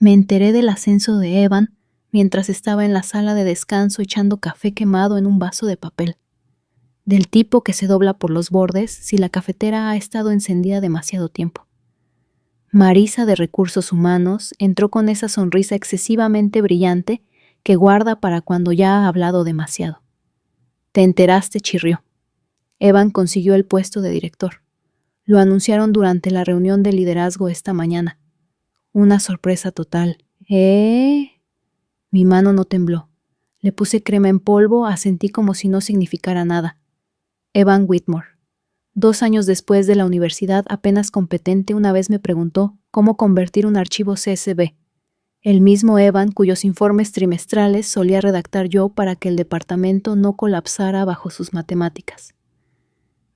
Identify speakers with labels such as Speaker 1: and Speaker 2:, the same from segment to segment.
Speaker 1: Me enteré del ascenso de Evan mientras estaba en la sala de descanso echando café quemado en un vaso de papel. Del tipo que se dobla por los bordes si la cafetera ha estado encendida demasiado tiempo. Marisa de Recursos Humanos entró con esa sonrisa excesivamente brillante que guarda para cuando ya ha hablado demasiado. «Te enteraste», chirrió. Evan consiguió el puesto de director. Lo anunciaron durante la reunión de liderazgo esta mañana. Una sorpresa total. Mi mano no tembló. Le puse crema en polvo, asentí como si no significara nada. Evan Whitmore. 2 años después de la universidad, apenas competente, una vez me preguntó cómo convertir un archivo CSV. El mismo Evan cuyos informes trimestrales solía redactar yo para que el departamento no colapsara bajo sus matemáticas.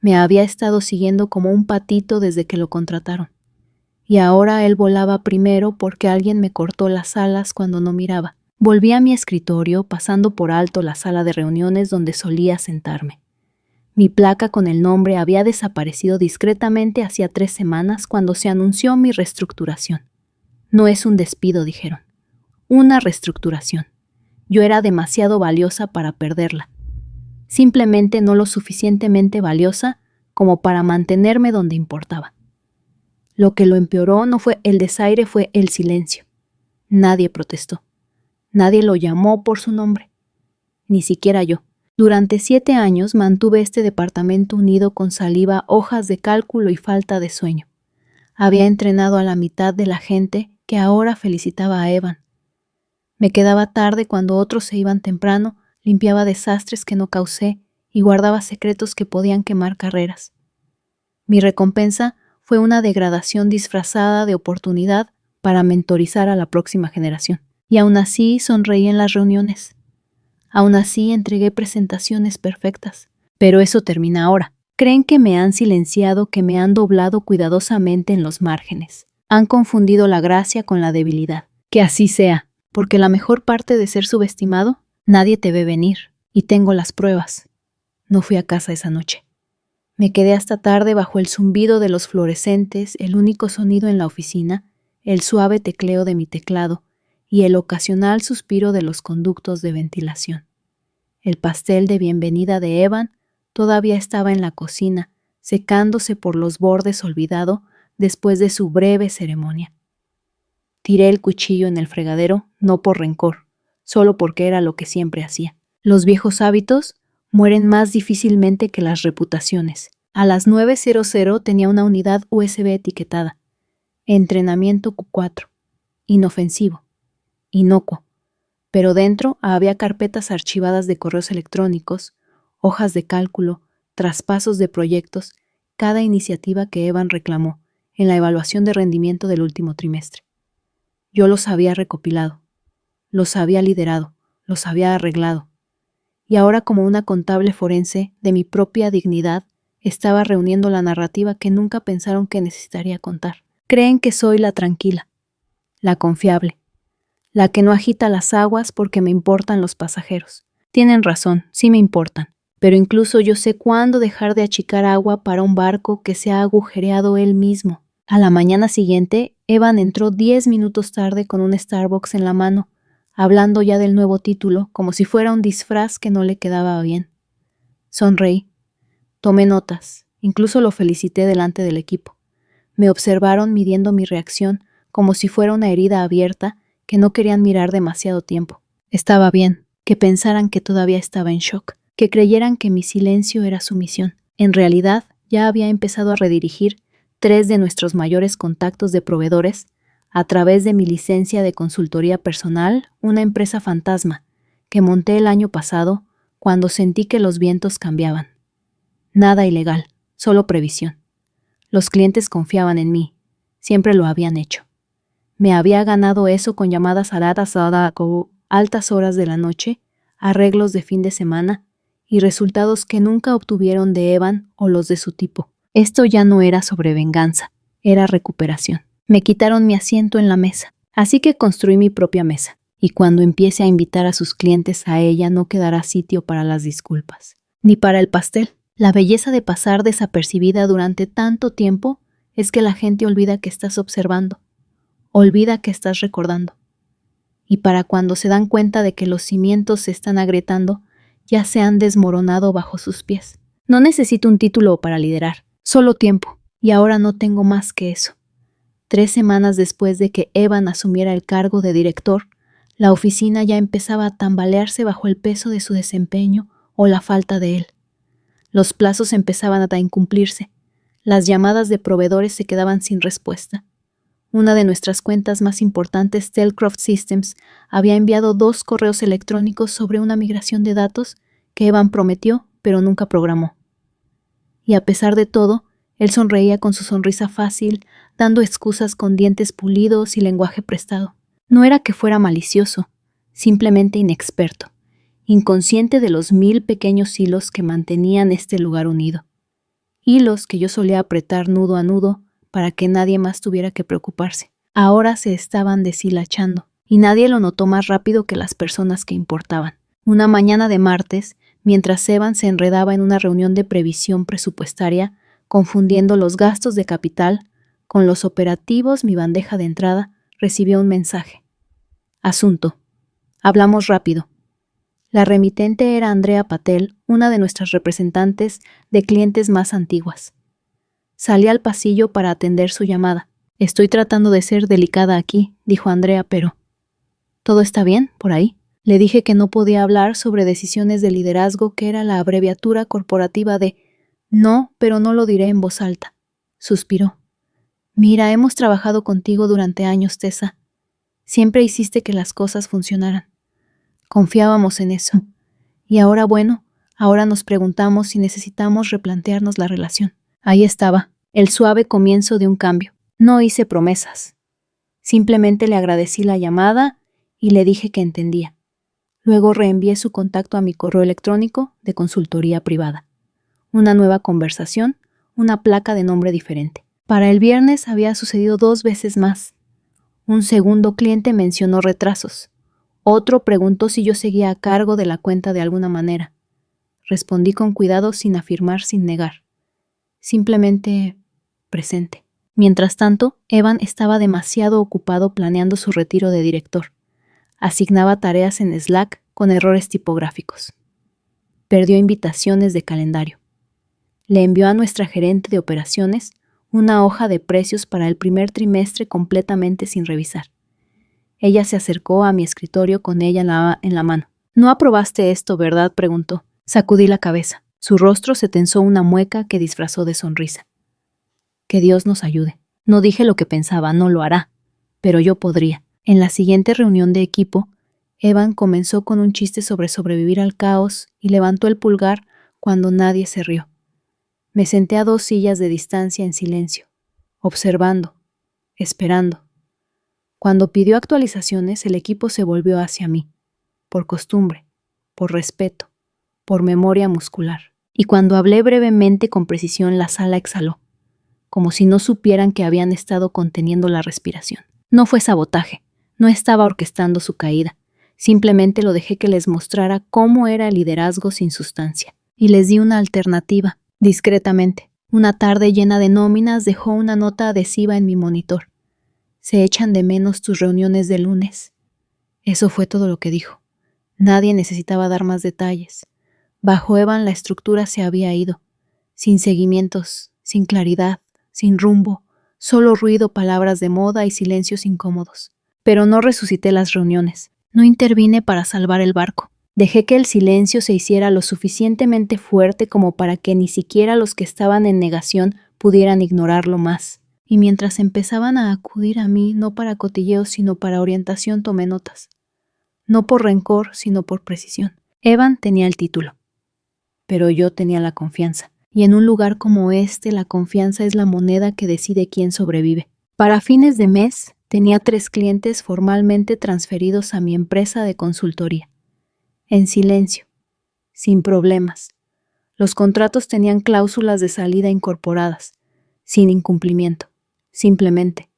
Speaker 1: Me había estado siguiendo como un patito desde que lo contrataron. Y ahora él volaba primero porque alguien me cortó las alas cuando no miraba. Volví a mi escritorio, pasando por alto la sala de reuniones donde solía sentarme. Mi placa con el nombre había desaparecido discretamente hacía 3 semanas cuando se anunció mi reestructuración. No es un despido, dijeron. Una reestructuración. Yo era demasiado valiosa para perderla. Simplemente no lo suficientemente valiosa como para mantenerme donde importaba. Lo que lo empeoró no fue el desaire, fue el silencio. Nadie protestó. Nadie lo llamó por su nombre. Ni siquiera yo. Durante 7 años mantuve este departamento unido con saliva, hojas de cálculo y falta de sueño. Había entrenado a la mitad de la gente que ahora felicitaba a Evan. Me quedaba tarde cuando otros se iban temprano, limpiaba desastres que no causé y guardaba secretos que podían quemar carreras. Mi recompensa fue una degradación disfrazada de oportunidad para mentorizar a la próxima generación. Y aún así sonreí en las reuniones. Aún así entregué presentaciones perfectas. Pero eso termina ahora. Creen que me han silenciado, que me han doblado cuidadosamente en los márgenes. Han confundido la gracia con la debilidad. Que así sea, porque la mejor parte de ser subestimado, nadie te ve venir. Y tengo las pruebas. No fui a casa esa noche. Me quedé hasta tarde bajo el zumbido de los fluorescentes, el único sonido en la oficina, el suave tecleo de mi teclado y el ocasional suspiro de los conductos de ventilación. El pastel de bienvenida de Evan todavía estaba en la cocina, secándose por los bordes olvidado después de su breve ceremonia. Tiré el cuchillo en el fregadero, no por rencor, solo porque era lo que siempre hacía. Los viejos hábitos mueren más difícilmente que las reputaciones. A las 9:00 tenía una unidad USB etiquetada. Entrenamiento Q4. Inofensivo. Inocuo. Pero dentro había carpetas archivadas de correos electrónicos, hojas de cálculo, traspasos de proyectos, cada iniciativa que Evan reclamó en la evaluación de rendimiento del último trimestre. Yo los había recopilado, los había liderado, los había arreglado. Y ahora, como una contable forense de mi propia dignidad, estaba reuniendo la narrativa que nunca pensaron que necesitaría contar. Creen que soy la tranquila, la confiable, la que no agita las aguas porque me importan los pasajeros. Tienen razón, sí me importan, pero incluso yo sé cuándo dejar de achicar agua para un barco que se ha agujereado él mismo. A la mañana siguiente, Evan entró 10 minutos tarde con un Starbucks en la mano, hablando ya del nuevo título, como si fuera un disfraz que no le quedaba bien. Sonreí. Tomé notas, incluso lo felicité delante del equipo. Me observaron midiendo mi reacción, como si fuera una herida abierta que no querían mirar demasiado tiempo. Estaba bien, que pensaran que todavía estaba en shock, que creyeran que mi silencio era sumisión. En realidad, ya había empezado a redirigir 3 de nuestros mayores contactos de proveedores a través de mi licencia de consultoría personal, una empresa fantasma, que monté el año pasado cuando sentí que los vientos cambiaban. Nada ilegal, solo previsión. Los clientes confiaban en mí, siempre lo habían hecho. Me había ganado eso con llamadas a altas horas de la noche, arreglos de fin de semana y resultados que nunca obtuvieron de Evan o los de su tipo. Esto ya no era sobre venganza, era recuperación. Me quitaron mi asiento en la mesa, así que construí mi propia mesa, y cuando empiece a invitar a sus clientes a ella no quedará sitio para las disculpas, ni para el pastel. La belleza de pasar desapercibida durante tanto tiempo es que la gente olvida que estás observando. Olvida que estás recordando. Y para cuando se dan cuenta de que los cimientos se están agrietando, ya se han desmoronado bajo sus pies. No necesito un título para liderar, solo tiempo, y ahora no tengo más que eso. 3 semanas después de que Evan asumiera el cargo de director, la oficina ya empezaba a tambalearse bajo el peso de su desempeño o la falta de él. Los plazos empezaban a incumplirse. Las llamadas de proveedores se quedaban sin respuesta. Una de nuestras cuentas más importantes, Telcroft Systems, había enviado 2 correos electrónicos sobre una migración de datos que Evan prometió, pero nunca programó. Y a pesar de todo, él sonreía con su sonrisa fácil, dando excusas con dientes pulidos y lenguaje prestado. No era que fuera malicioso, simplemente inexperto, inconsciente de los 1000 pequeños hilos que mantenían este lugar unido. Hilos que yo solía apretar nudo a nudo para que nadie más tuviera que preocuparse. Ahora se estaban deshilachando, y nadie lo notó más rápido que las personas que importaban. Una mañana de martes, mientras Evan se enredaba en una reunión de previsión presupuestaria, confundiendo los gastos de capital con los operativos, mi bandeja de entrada recibió un mensaje. Asunto. Hablamos rápido. La remitente era Andrea Patel, una de nuestras representantes de clientes más antiguas. Salí al pasillo para atender su llamada. Estoy tratando de ser delicada aquí, dijo Andrea, pero... ¿Todo está bien por ahí? Le dije que no podía hablar sobre decisiones de liderazgo, que era la abreviatura corporativa de no, pero no lo diré en voz alta. Suspiró. Mira, hemos trabajado contigo durante años, Tessa. Siempre hiciste que las cosas funcionaran. Confiábamos en eso. Y ahora, bueno, ahora nos preguntamos si necesitamos replantearnos la relación. Ahí estaba, el suave comienzo de un cambio. No hice promesas. Simplemente le agradecí la llamada y le dije que entendía. Luego reenvié su contacto a mi correo electrónico de consultoría privada. Una nueva conversación, una placa de nombre diferente. Para el viernes había sucedido 2 veces más. Un segundo cliente mencionó retrasos. Otro preguntó si yo seguía a cargo de la cuenta de alguna manera. Respondí con cuidado, sin afirmar, sin negar. Simplemente presente. Mientras tanto, Evan estaba demasiado ocupado planeando su retiro de director. Asignaba tareas en Slack con errores tipográficos. Perdió invitaciones de calendario. Le envió a nuestra gerente de operaciones una hoja de precios para el primer trimestre completamente sin revisar. Ella se acercó a mi escritorio con ella en la mano. «¿No aprobaste esto, verdad?», preguntó. Sacudí la cabeza. Su rostro se tensó una mueca que disfrazó de sonrisa. «Que Dios nos ayude». No dije lo que pensaba, no lo hará, pero yo podría. En la siguiente reunión de equipo, Evan comenzó con un chiste sobre sobrevivir al caos y levantó el pulgar cuando nadie se rió. Me senté a 2 sillas de distancia en silencio, observando, esperando. Cuando pidió actualizaciones, el equipo se volvió hacia mí, por costumbre, por respeto, por memoria muscular. Y cuando hablé brevemente con precisión, la sala exhaló, como si no supieran que habían estado conteniendo la respiración. No fue sabotaje, no estaba orquestando su caída, simplemente lo dejé que les mostrara cómo era el liderazgo sin sustancia. Y les di una alternativa, discretamente. Una tarde llena de nóminas dejó una nota adhesiva en mi monitor. Se echan de menos tus reuniones de lunes. Eso fue todo lo que dijo. Nadie necesitaba dar más detalles. Bajo Evan la estructura se había ido, sin seguimientos, sin claridad, sin rumbo, solo ruido, palabras de moda y silencios incómodos. Pero no resucité las reuniones. No intervine para salvar el barco. Dejé que el silencio se hiciera lo suficientemente fuerte como para que ni siquiera los que estaban en negación pudieran ignorarlo más. Y mientras empezaban a acudir a mí, no para cotilleos, sino para orientación, tomé notas. No por rencor, sino por precisión. Evan tenía el título, pero yo tenía la confianza. Y en un lugar como este, la confianza es la moneda que decide quién sobrevive. Para fines de mes, tenía 3 clientes formalmente transferidos a mi empresa de consultoría. En silencio, sin problemas. Los contratos tenían cláusulas de salida incorporadas, sin incumplimiento. Simplemente.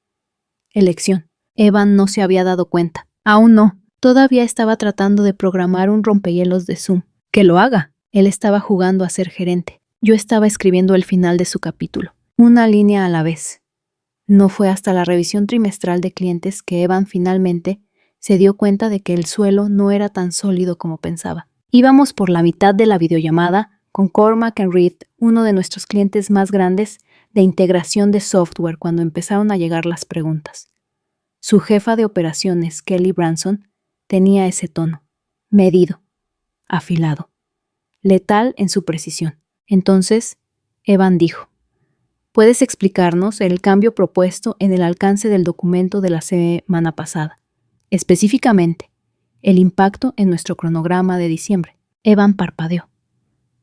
Speaker 1: Elección. Evan no se había dado cuenta. Aún no. Todavía estaba tratando de programar un rompehielos de Zoom. ¡Que lo haga! Él estaba jugando a ser gerente. Yo estaba escribiendo el final de su capítulo. Una línea a la vez. No fue hasta la revisión trimestral de clientes que Evan finalmente se dio cuenta de que el suelo no era tan sólido como pensaba. Íbamos por la mitad de la videollamada con Cormac and Reed, uno de nuestros clientes más grandes de integración de software, cuando empezaron a llegar las preguntas. Su jefa de operaciones, Kelly Branson, tenía ese tono, medido, afilado, letal en su precisión. Entonces, Evan dijo: ¿puedes explicarnos el cambio propuesto en el alcance del documento de la semana pasada? Específicamente, el impacto en nuestro cronograma de diciembre. Evan parpadeó.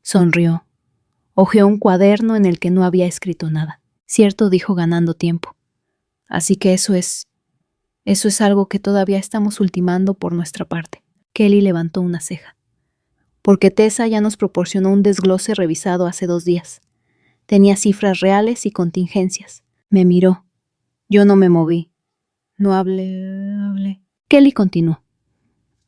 Speaker 1: Sonrió. Hojeó un cuaderno en el que no había escrito nada. Cierto, dijo, ganando tiempo. Así que eso es algo que todavía estamos ultimando por nuestra parte. Kelly levantó una ceja. Porque Tessa ya nos proporcionó un desglose revisado hace 2 días. Tenía cifras reales y contingencias. Me miró. Yo no me moví. No hablé. Kelly continuó.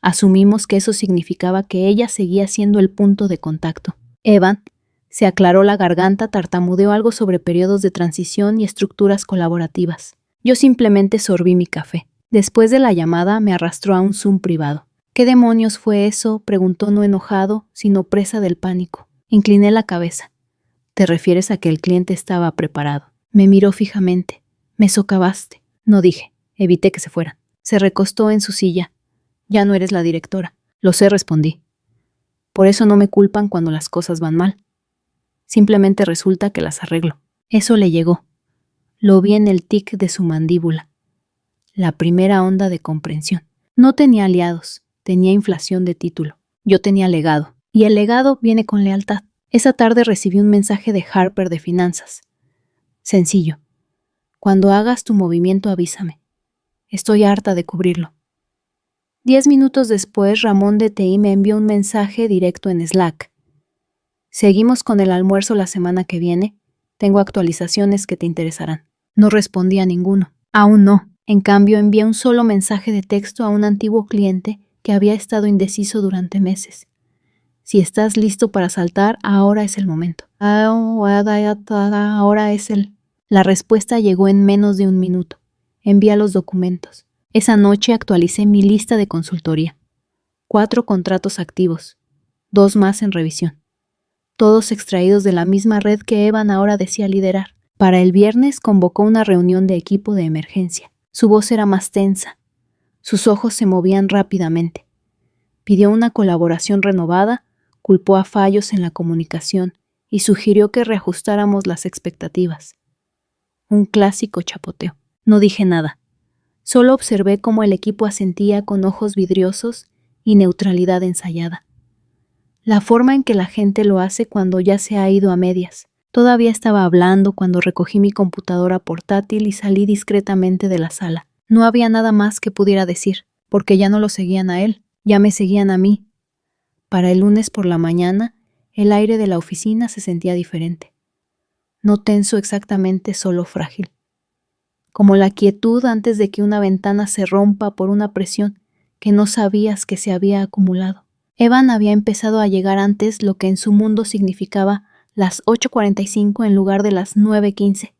Speaker 1: Asumimos que eso significaba que ella seguía siendo el punto de contacto. Evan se aclaró la garganta, tartamudeó algo sobre periodos de transición y estructuras colaborativas. Yo simplemente sorbí mi café. Después de la llamada me arrastró a un Zoom privado. ¿Qué demonios fue eso?, preguntó, no enojado, sino presa del pánico. Incliné la cabeza. ¿Te refieres a que el cliente estaba preparado? Me miró fijamente. Me socavaste. No dije. Evité que se fuera. Se recostó en su silla. Ya no eres la directora. Lo sé, respondí. Por eso no me culpan cuando las cosas van mal. Simplemente resulta que las arreglo. Eso le llegó. Lo vi en el tic de su mandíbula. La primera onda de comprensión. No tenía aliados, tenía inflación de título. Yo tenía legado. Y el legado viene con lealtad. Esa tarde recibí un mensaje de Harper de finanzas. Sencillo. Cuando hagas tu movimiento, avísame. Estoy harta de cubrirlo. 10 minutos después, Ramón de TI me envió un mensaje directo en Slack. Seguimos con el almuerzo la semana que viene. Tengo actualizaciones que te interesarán. No respondí a ninguno. Aún no. En cambio, envié un solo mensaje de texto a un antiguo cliente que había estado indeciso durante meses. Si estás listo para saltar, ahora es el momento. Ahora es el... La respuesta llegó en menos de 1 minuto. Envía los documentos. Esa noche actualicé mi lista de consultoría. 4 contratos activos. 2 más en revisión. Todos extraídos de la misma red que Evan ahora decía liderar. Para el viernes convocó una reunión de equipo de emergencia. Su voz era más tensa. Sus ojos se movían rápidamente. Pidió una colaboración renovada, culpó a fallos en la comunicación y sugirió que reajustáramos las expectativas. Un clásico chapoteo. No dije nada. Solo observé cómo el equipo asentía con ojos vidriosos y neutralidad ensayada. La forma en que la gente lo hace cuando ya se ha ido a medias. Todavía estaba hablando cuando recogí mi computadora portátil y salí discretamente de la sala. No había nada más que pudiera decir, porque ya no lo seguían a él, ya me seguían a mí. Para el lunes por la mañana, el aire de la oficina se sentía diferente. No tenso exactamente, solo frágil. Como la quietud antes de que una ventana se rompa por una presión que no sabías que se había acumulado. Evan había empezado a llegar antes, lo que en su mundo significaba las 8:45 en lugar de las 9:15.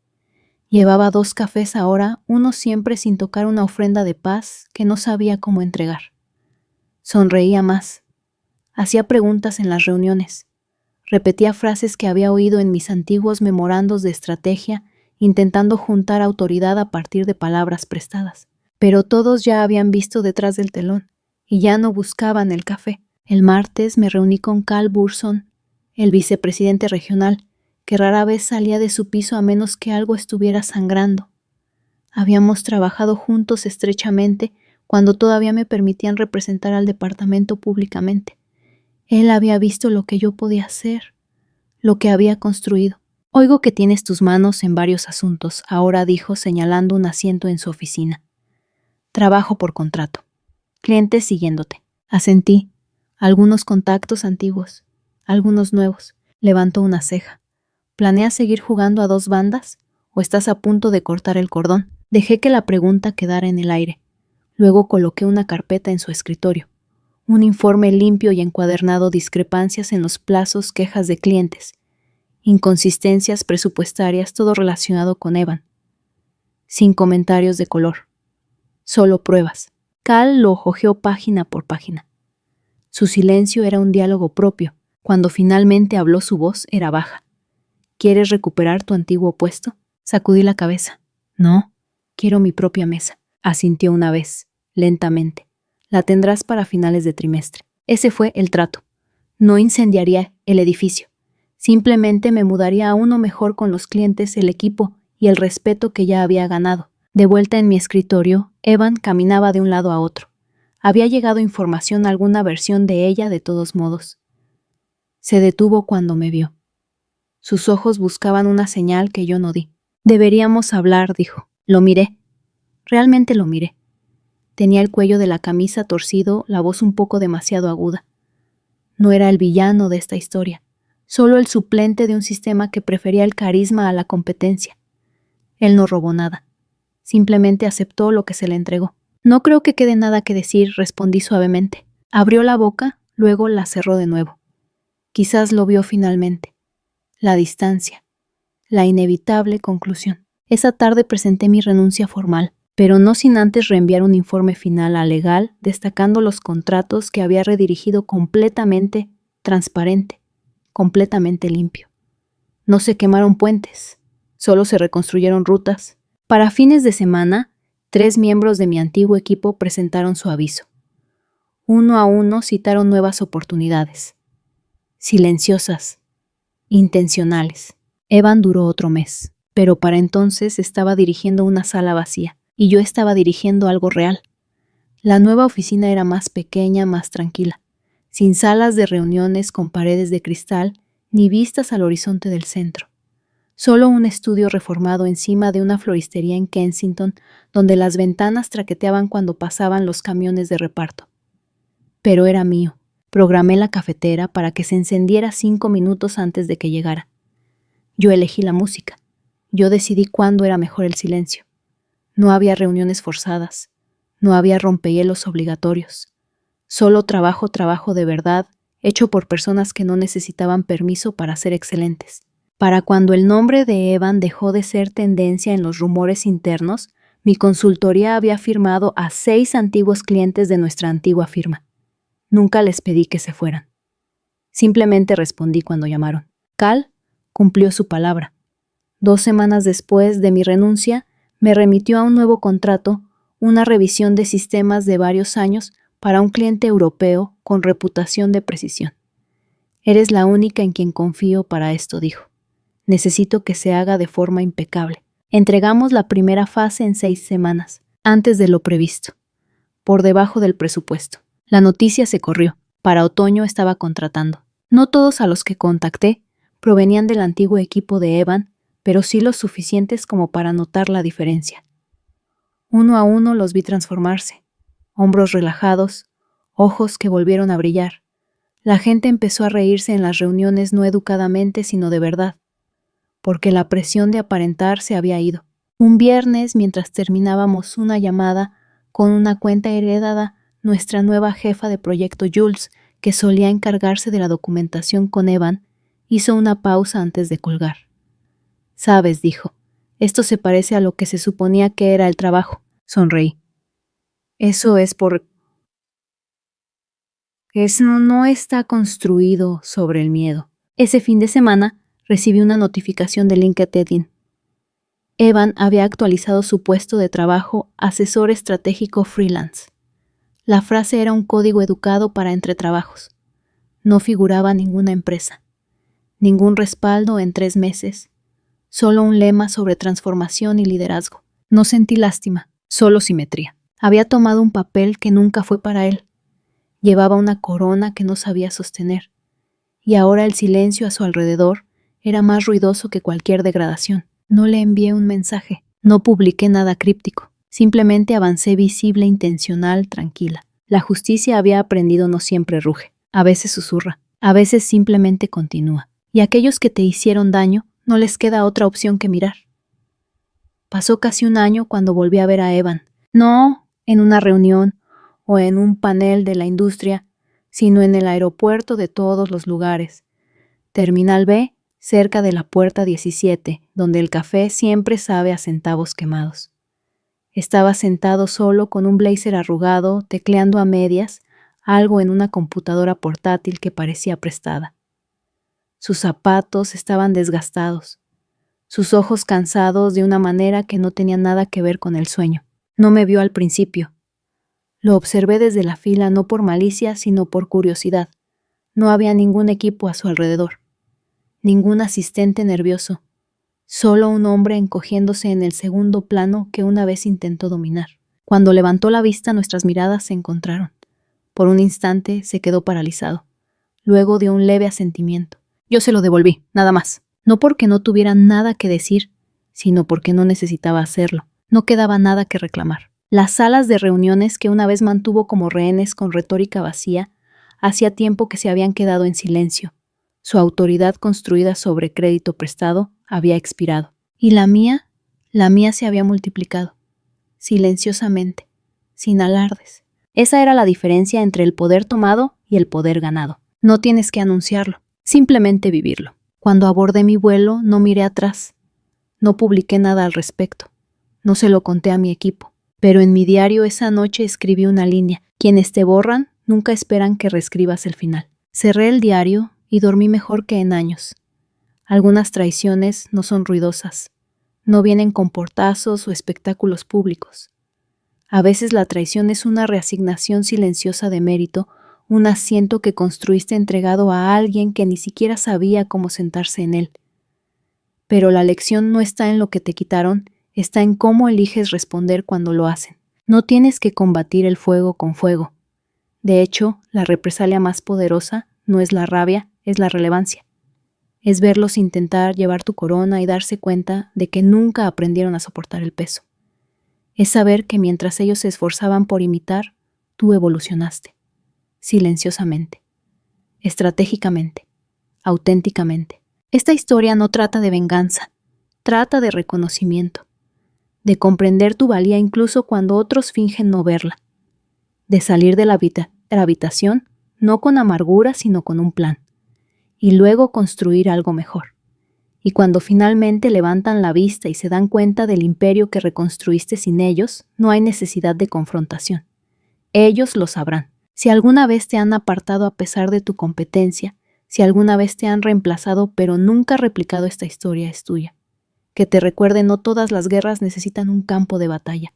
Speaker 1: Llevaba 2 cafés ahora, uno siempre sin tocar una ofrenda de paz que no sabía cómo entregar. Sonreía más. Hacía preguntas en las reuniones. Repetía frases que había oído en mis antiguos memorandos de estrategia, intentando juntar autoridad a partir de palabras prestadas. Pero todos ya habían visto detrás del telón, y ya no buscaban el café. El martes me reuní con Cal Burson, el vicepresidente regional, que rara vez salía de su piso a menos que algo estuviera sangrando. Habíamos trabajado juntos estrechamente cuando todavía me permitían representar al departamento públicamente. Él había visto lo que yo podía hacer, lo que había construido. Oigo que tienes tus manos en varios asuntos, ahora dijo, señalando un asiento en su oficina. Trabajo por contrato. Clientes siguiéndote. Asentí. Algunos contactos antiguos, algunos nuevos. Levantó una ceja. ¿Planeas seguir jugando a 2 bandas? ¿O estás a punto de cortar el cordón? Dejé que la pregunta quedara en el aire. Luego coloqué una carpeta en su escritorio. Un informe limpio y encuadernado, discrepancias en los plazos, quejas de clientes, inconsistencias presupuestarias, todo relacionado con Evan. sin comentarios de color. Solo pruebas. Cal lo hojeó página por página. Su silencio era un diálogo propio. Cuando finalmente habló, su voz era baja. ¿Quieres recuperar tu antiguo puesto? Sacudí la cabeza. No, quiero mi propia mesa. Asintió una vez, lentamente. La tendrás para finales de trimestre. Ese fue el trato. No incendiaría el edificio. Simplemente me mudaría a uno mejor con los clientes, el equipo y el respeto que ya había ganado. De vuelta en mi escritorio, Evan caminaba de un lado a otro. Había llegado información a alguna versión de ella de todos modos. Se detuvo cuando me vio. Sus ojos buscaban una señal que yo no di. Deberíamos hablar, dijo. Lo miré. Realmente lo miré. Tenía el cuello de la camisa torcido, la voz un poco demasiado aguda. No era el villano de esta historia, solo el suplente de un sistema que prefería el carisma a la competencia. Él no robó nada. Simplemente aceptó lo que se le entregó. No creo que quede nada que decir, respondí suavemente. Abrió la boca, luego la cerró de nuevo. Quizás lo vio finalmente. La distancia. La inevitable conclusión. Esa tarde presenté mi renuncia formal, pero no sin antes reenviar un informe final a legal destacando los contratos que había redirigido completamente transparente, completamente limpio. No se quemaron puentes, solo se reconstruyeron rutas. Para fines de semana, 3 miembros de mi antiguo equipo presentaron su aviso. Uno a uno citaron nuevas oportunidades. Silenciosas, intencionales. Evan duró otro mes, pero para entonces estaba dirigiendo una sala vacía, y yo estaba dirigiendo algo real. La nueva oficina era más pequeña, más tranquila, sin salas de reuniones con paredes de cristal ni vistas al horizonte del centro. Solo un estudio reformado encima de una floristería en Kensington, donde las ventanas traqueteaban cuando pasaban los camiones de reparto. Pero era mío. Programé la cafetera para que se encendiera 5 minutos antes de que llegara. Yo elegí la música. Yo decidí cuándo era mejor el silencio. No había reuniones forzadas. No había rompehielos obligatorios. Solo trabajo de verdad, hecho por personas que no necesitaban permiso para ser excelentes. Para cuando el nombre de Evan dejó de ser tendencia en los rumores internos, mi consultoría había firmado a 6 antiguos clientes de nuestra antigua firma. Nunca les pedí que se fueran. Simplemente respondí cuando llamaron. Cal cumplió su palabra. 2 semanas después de mi renuncia, me remitió a un nuevo contrato, una revisión de sistemas de varios años para un cliente europeo con reputación de precisión. Eres la única en quien confío para esto, dijo. Necesito que se haga de forma impecable. Entregamos la primera fase en 6 semanas, antes de lo previsto, por debajo del presupuesto. La noticia se corrió. Para otoño estaba contratando. No todos a los que contacté provenían del antiguo equipo de Evan, pero sí los suficientes como para notar la diferencia. Uno a uno los vi transformarse. Hombros relajados, ojos que volvieron a brillar. La gente empezó a reírse en las reuniones no educadamente, sino de verdad, porque la presión de aparentar se había ido. Un viernes, mientras terminábamos una llamada con una cuenta heredada, nuestra nueva jefa de proyecto Jules, que solía encargarse de la documentación con Evan, hizo una pausa antes de colgar. «Sabes», dijo, «esto se parece a lo que se suponía que era el trabajo». Sonreí. Eso no está construido sobre el miedo. Ese fin de semana recibí una notificación de LinkedIn. Evan había actualizado su puesto de trabajo asesor estratégico freelance. La frase era un código educado para entretrabajos. No figuraba ninguna empresa, ningún respaldo en 3 meses, solo un lema sobre transformación y liderazgo. No sentí lástima, solo simetría. Había tomado un papel que nunca fue para él. Llevaba una corona que no sabía sostener, y ahora el silencio a su alrededor era más ruidoso que cualquier degradación. No le envié un mensaje, no publiqué nada críptico. Simplemente avancé visible, intencional, tranquila. La justicia, había aprendido, no siempre ruge. A veces susurra, a veces simplemente continúa. Y a aquellos que te hicieron daño, no les queda otra opción que mirar. Pasó casi un año cuando volví a ver a Evan. No en una reunión o en un panel de la industria, sino en el aeropuerto de todos los lugares. Terminal B, cerca de la puerta 17, donde el café siempre sabe a centavos quemados. Estaba sentado solo con un blazer arrugado, tecleando a medias, algo en una computadora portátil que parecía prestada. Sus zapatos estaban desgastados, sus ojos cansados de una manera que no tenía nada que ver con el sueño. No me vio al principio. Lo observé desde la fila no por malicia, sino por curiosidad. No había ningún equipo a su alrededor, ningún asistente nervioso, solo un hombre encogiéndose en el segundo plano que una vez intentó dominar. Cuando levantó la vista, nuestras miradas se encontraron. Por un instante se quedó paralizado. Luego dio un leve asentimiento. Yo se lo devolví, nada más. No porque no tuviera nada que decir, sino porque no necesitaba hacerlo. No quedaba nada que reclamar. Las salas de reuniones que una vez mantuvo como rehenes con retórica vacía, hacía tiempo que se habían quedado en silencio. Su autoridad construida sobre crédito prestado había expirado. Y la mía se había multiplicado, silenciosamente, sin alardes. Esa era la diferencia entre el poder tomado y el poder ganado. No tienes que anunciarlo, simplemente vivirlo. Cuando abordé mi vuelo, no miré atrás. No publiqué nada al respecto. No se lo conté a mi equipo. Pero en mi diario esa noche escribí una línea. Quienes te borran nunca esperan que reescribas el final. Cerré el diario y dormí mejor que en años. Algunas traiciones no son ruidosas. No vienen con portazos o espectáculos públicos. A veces la traición es una reasignación silenciosa de mérito, un asiento que construiste entregado a alguien que ni siquiera sabía cómo sentarse en él. Pero la lección no está en lo que te quitaron, está en cómo eliges responder cuando lo hacen. No tienes que combatir el fuego con fuego. De hecho, la represalia más poderosa no es la rabia, es la relevancia. Es verlos intentar llevar tu corona y darse cuenta de que nunca aprendieron a soportar el peso. Es saber que mientras ellos se esforzaban por imitar, tú evolucionaste. Silenciosamente, estratégicamente, auténticamente. Esta historia no trata de venganza, trata de reconocimiento, de comprender tu valía incluso cuando otros fingen no verla, de salir de la habitación no con amargura sino con un plan, y luego construir algo mejor. Y cuando finalmente levantan la vista y se dan cuenta del imperio que reconstruiste sin ellos, no hay necesidad de confrontación. Ellos lo sabrán. Si alguna vez te han apartado a pesar de tu competencia, si alguna vez te han reemplazado pero nunca replicado esta historia, es tuya. Que te recuerde, no todas las guerras necesitan un campo de batalla.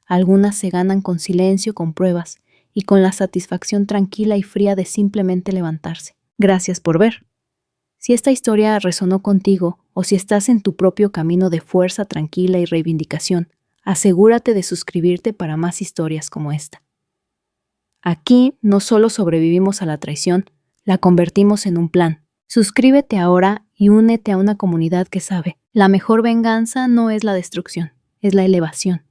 Speaker 1: Algunas se ganan con silencio, con pruebas, y con la satisfacción tranquila y fría de simplemente levantarse. Gracias por ver. Si esta historia resonó contigo, o si estás en tu propio camino de fuerza tranquila y reivindicación, asegúrate de suscribirte para más historias como esta. Aquí no solo sobrevivimos a la traición, la convertimos en un plan. Suscríbete ahora y únete a una comunidad que sabe, la mejor venganza no es la destrucción, es la elevación.